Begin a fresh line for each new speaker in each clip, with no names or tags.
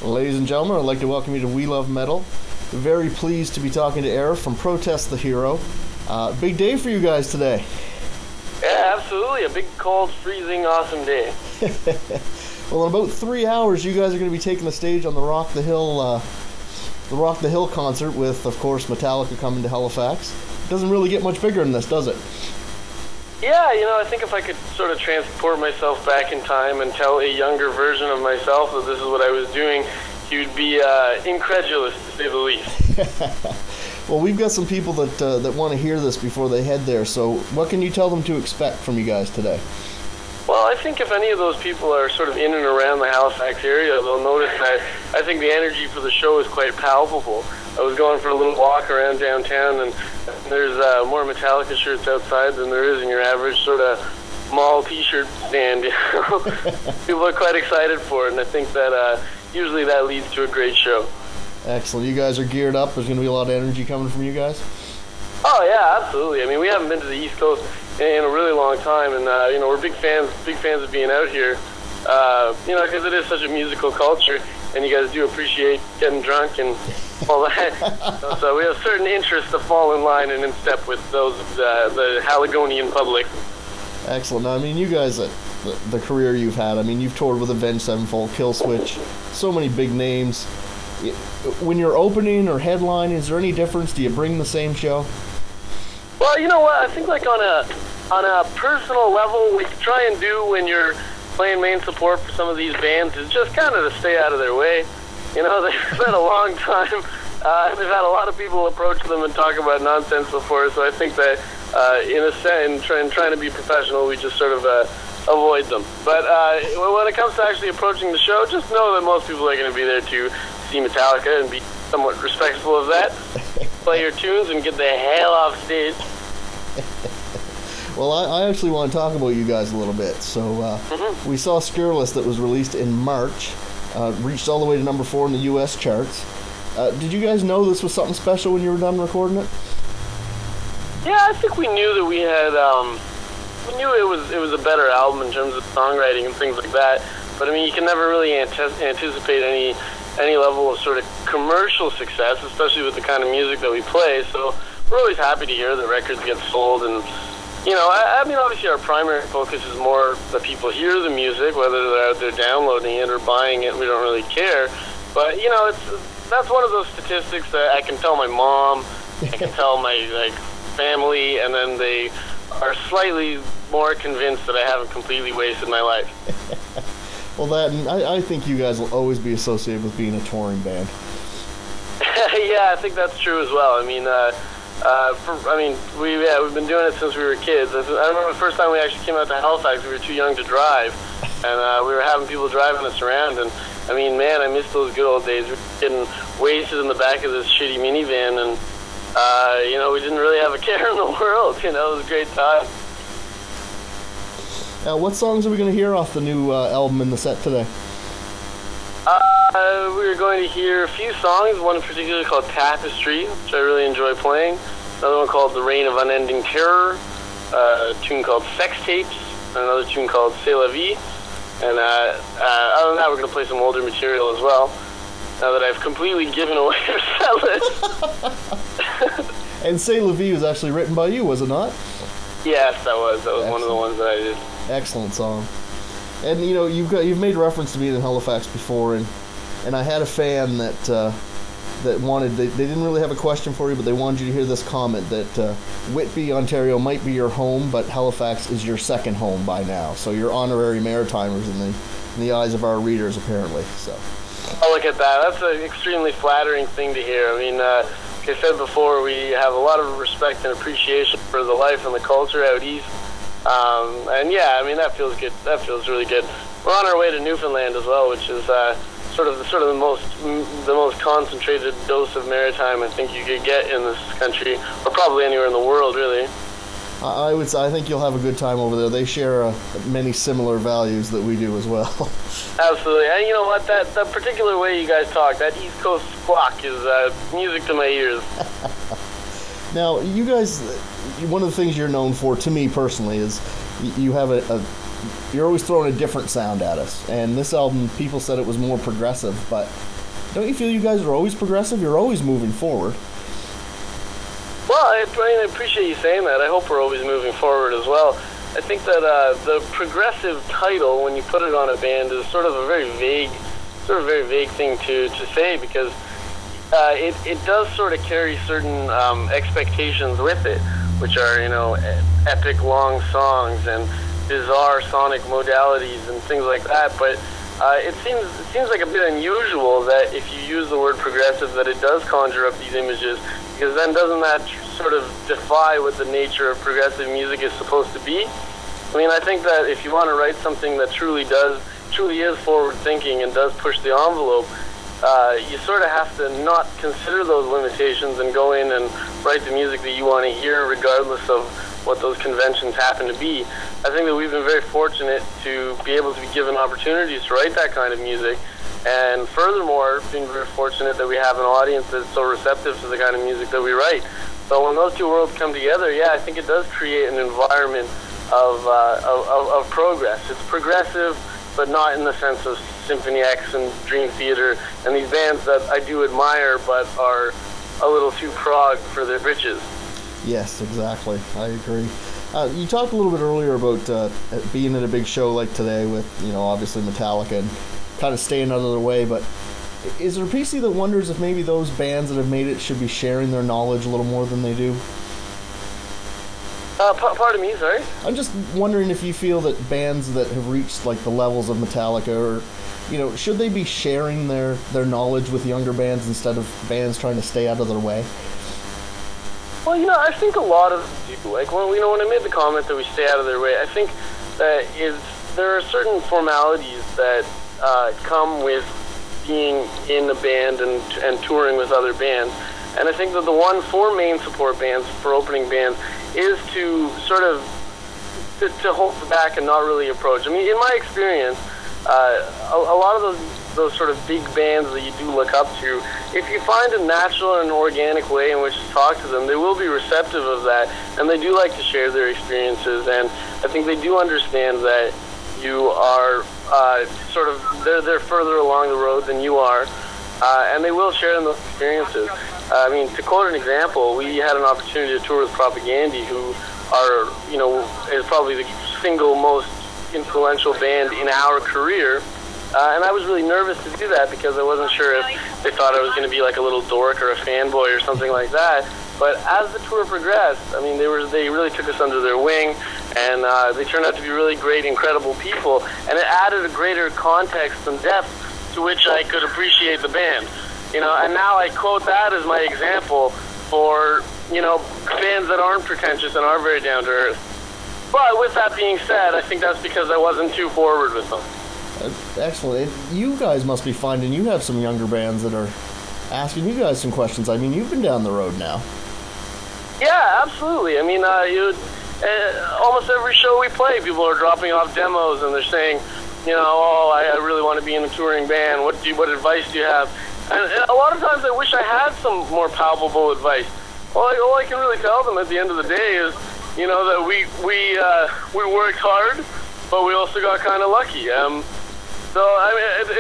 Ladies and gentlemen, I'd like to welcome you to We Love Metal. Very pleased to be talking to Arif from Protest the Hero. Big day for you guys today.
Yeah, absolutely. A big, cold, freezing, awesome day.
Well, in about 3 hours, you guys are going to be taking the stage on the Rock the Hill concert with, of course, Metallica coming to Halifax. It doesn't really get much bigger than this, does it?
Yeah, I think if I could sort of transport myself back in time and tell a younger version of myself that this is what I was doing, he would be incredulous, to say the least.
Well, we've got some people that want to hear this before they head there, so what can you tell them to expect from you guys today?
Well, I think if any of those people are sort of in and around the Halifax area, they'll notice that I think the energy for the show is quite palpable. I was going for a little walk around downtown, and there's more Metallica shirts outside than there is in your average sort of mall T-shirt stand. People are quite excited for it, and I think that usually that leads to a great show.
Excellent. You guys are geared up. There's going to be a lot of energy coming from you guys?
Oh, yeah, absolutely. I mean, we haven't been to the East Coast in a really long time, and, we're big fans of being out here, because it is such a musical culture, and you guys do appreciate getting drunk and all that. So we have certain interests to fall in line and in step with those of the Haligonian public.
Excellent. Now, I mean, you guys, the career you've had, I mean, you've toured with Avenged Sevenfold, Killswitch, so many big names. When you're opening or headlining, is there any difference? Do you bring the same show?
Well, you know what? I think like on a personal level, what you try and do when you're playing main support for some of these bands is just kind of to stay out of their way. They've spent a long time. They've had a lot of people approach them and talk about nonsense before, so I think that in trying to be professional, we just sort of avoid them. But when it comes to actually approaching the show, just know that most people are going to be there to see Metallica and be somewhat respectful of that. Play your tunes and get the hell off stage.
Well, I actually want to talk about you guys a little bit. So we saw Scurrilous that was released in March, reached all the way to number 4 in the U.S. charts. Did you guys know this was something special when you were done recording it?
Yeah, I think we knew that we had. We knew it was a better album in terms of songwriting and things like that. But I mean, you can never really anticipate any level of sort of commercial success, especially with the kind of music that we play. So we're always happy to hear that records get sold, and I mean, obviously our primary focus is more that people hear the music, whether they're out there downloading it or buying it. We don't really care, but that's one of those statistics that I can tell my mom, I can tell my family, and then they are slightly more convinced that I haven't completely wasted my life.
Well, I think you guys will always be associated with being a touring band.
Yeah, I think that's true as well. I mean, we've been doing it since we were kids. I remember the first time we actually came out to Halifax, we were too young to drive, and we were having people driving us around, and I mean, man, I miss those good old days. We were getting wasted in the back of this shitty minivan, and we didn't really have a care in the world. It was a great time.
Now, what songs are we going to hear off the new album in the set today?
We're going to hear a few songs, one in particular called Tapestry, which I really enjoy playing. Another one called The Reign of Unending Terror, a tune called Sex Tapes, and another tune called C'est la vie. And other than that, we're going to play some older material as well, now that I've completely given away our set list.
And C'est la vie was actually written by you, was it not?
Yes, that was one of the ones that I did.
Excellent song. And you've made reference to being in Halifax before, and I had a fan that wanted, they didn't really have a question for you, but they wanted you to hear this comment that Whitby, Ontario might be your home, but Halifax is your second home by now. So you're honorary Maritimers in the eyes of our readers, apparently. So.
Oh, look at that. That's an extremely flattering thing to hear. I mean, like I said before, we have a lot of respect and appreciation for the life and the culture out east. And yeah, I mean, that feels good. That feels really good. We're on our way to Newfoundland as well, which is sort of the most concentrated dose of maritime I think you could get in this country, or probably anywhere in the world, really.
I think you'll have a good time over there. They share many similar values that we do as well.
Absolutely. And you know what? That particular way you guys talk, that East Coast squawk is music to my ears.
Now, you guys, one of the things you're known for, to me personally, is you have you're always throwing a different sound at us. And this album, people said it was more progressive, but Don't you feel you guys are always progressive? You're always moving forward.
Well, I appreciate you saying that. I hope we're always moving forward as well. I think that the progressive title, when you put it on a band, is sort of a very vague thing to say, because it does sort of carry certain expectations with it, which are, epic long songs and bizarre sonic modalities and things like that. But it seems like a bit unusual that if you use the word progressive, that it does conjure up these images, because then doesn't that sort of defy what the nature of progressive music is supposed to be? I mean, I think that if you want to write something that truly is forward-thinking and does push the envelope, you sort of have to not consider those limitations and go in and write the music that you want to hear, regardless of what those conventions happen to be. I think that we've been very fortunate to be able to be given opportunities to write that kind of music, and furthermore, being very fortunate that we have an audience that's so receptive to the kind of music that we write. So when those two worlds come together, yeah, I think it does create an environment of progress. It's progressive, but not in the sense of Symphony X and Dream Theater and these bands that I do admire, but are a little too prog for their britches.
Yes, exactly. I agree. You talked a little bit earlier about being at a big show like today with, obviously Metallica, and kind of staying out of their way, but is there a piece of you that wonders if maybe those bands that have made it should be sharing their knowledge a little more than they do?
Pardon me, sorry?
I'm just wondering if you feel that bands that have reached like the levels of Metallica, or should they be sharing their knowledge with younger bands instead of bands trying to stay out of their way?
Well, I think a lot of people, like when I made the comment that we stay out of their way, I think that there are certain formalities that come with being in a band and touring with other bands. And I think that the one for main support bands, for opening bands, is to sort of to hold back and not really approach. I mean, in my experience, a lot of those sort of big bands that you do look up to, if you find a natural and organic way in which to talk to them, they will be receptive of that, and they do like to share their experiences. And I think they do understand that you are they're further along the road than you are, and they will share in those experiences. I mean, to quote an example, we had an opportunity to tour with Propaganda, who are, is probably the single most influential band in our career. And I was really nervous to do that because I wasn't sure if they thought I was going to be like a little dork or a fanboy or something like that. But as the tour progressed, I mean, they really took us under their wing, and they turned out to be really great, incredible people. And it added a greater context and depth to which I could appreciate the band. And now I quote that as my example for, bands that aren't pretentious and are very down to earth. But with that being said, I think that's because I wasn't too forward with them.
Excellent. You guys must be finding you have some younger bands that are asking you guys some questions. I mean, you've been down the road now.
Yeah, absolutely. I mean, almost every show we play, people are dropping off demos and they're saying, I really want to be in a touring band. What advice do you have? And a lot of times I wish I had some more palpable advice. All I can really tell them at the end of the day is, that we worked hard, but we also got kind of lucky. So I mean,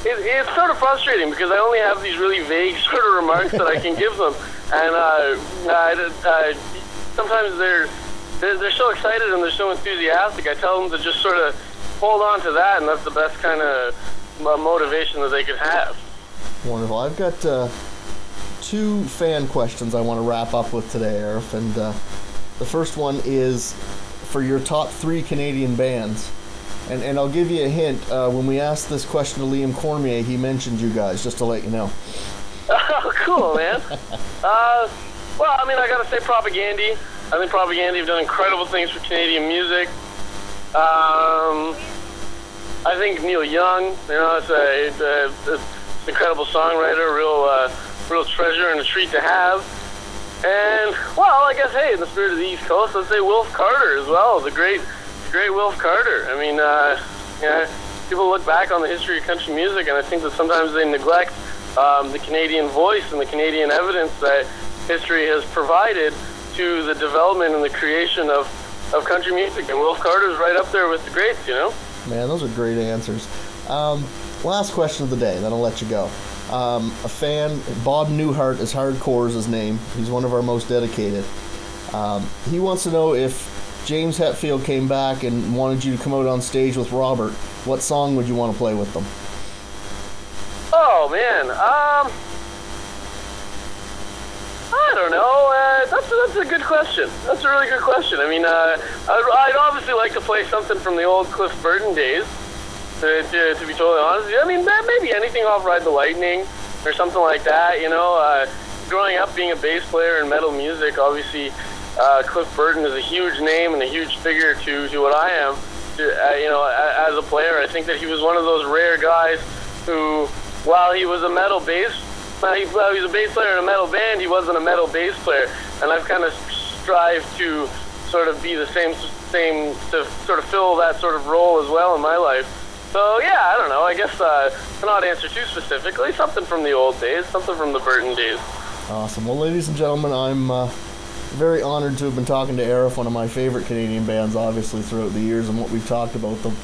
it's sort of frustrating because I only have these really vague sort of remarks that I can give them, and sometimes they're so excited and they're so enthusiastic. I tell them to just sort of hold on to that, and that's the best kind of motivation that they could have.
Wonderful. I've got 2 fan questions I want to wrap up with today, Arif, and the first one is for your top 3 Canadian bands. And I'll give you a hint. When we asked this question to Liam Cormier, he mentioned you guys, just to let you know.
Oh, cool, man. Well, I mean, I got to say Propaganda. I think Propaganda have done incredible things for Canadian music. I think Neil Young, it's an incredible songwriter, real treasure and a treat to have. And, well, I guess, hey, in the spirit of the East Coast, let's say Wilf Carter as well. The great Wilf Carter. I mean, people look back on the history of country music, and I think that sometimes they neglect the Canadian voice and the Canadian evidence that history has provided to the development and the creation of country music. And Wilf Carter's right up there with the greats,
Man, those are great answers. Last question of the day, then I'll let you go. A fan, Bob Newhart is hardcore is his name. He's one of our most dedicated. He wants to know if James Hetfield came back and wanted you to come out on stage with Robert, what song would you want to play with them?
Oh man, I don't know. That's a good question. That's a really good question. I mean, I'd obviously like to play something from the old Cliff Burton days. To be totally honest, I mean, maybe anything off Ride the Lightning or something like that. You know, growing up being a bass player in metal music, obviously, Cliff Burton is a huge name and a huge figure to what I am. You know, as a player, I think that he was one of those rare guys who, while he was a metal bass, while he was a bass player in a metal band, he wasn't a metal bass player. And I've kind of strived to sort of be the same to sort of fill that sort of role as well in my life. So yeah, I don't know. I guess to not answer too specifically, something from the old days, something from the Burton days.
Awesome. Well, ladies and gentlemen, I'm very honored to have been talking to Arif, one of my favorite Canadian bands, obviously, throughout the years and what we've talked about them.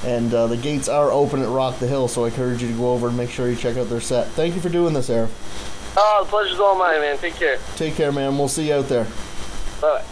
And the gates are open at Rock the Hill, so I encourage you to go over and make sure you check out their set. Thank you for doing this, Arif.
Oh, the pleasure's all mine, man. Take care.
Take care, man. We'll see you out there.
Bye.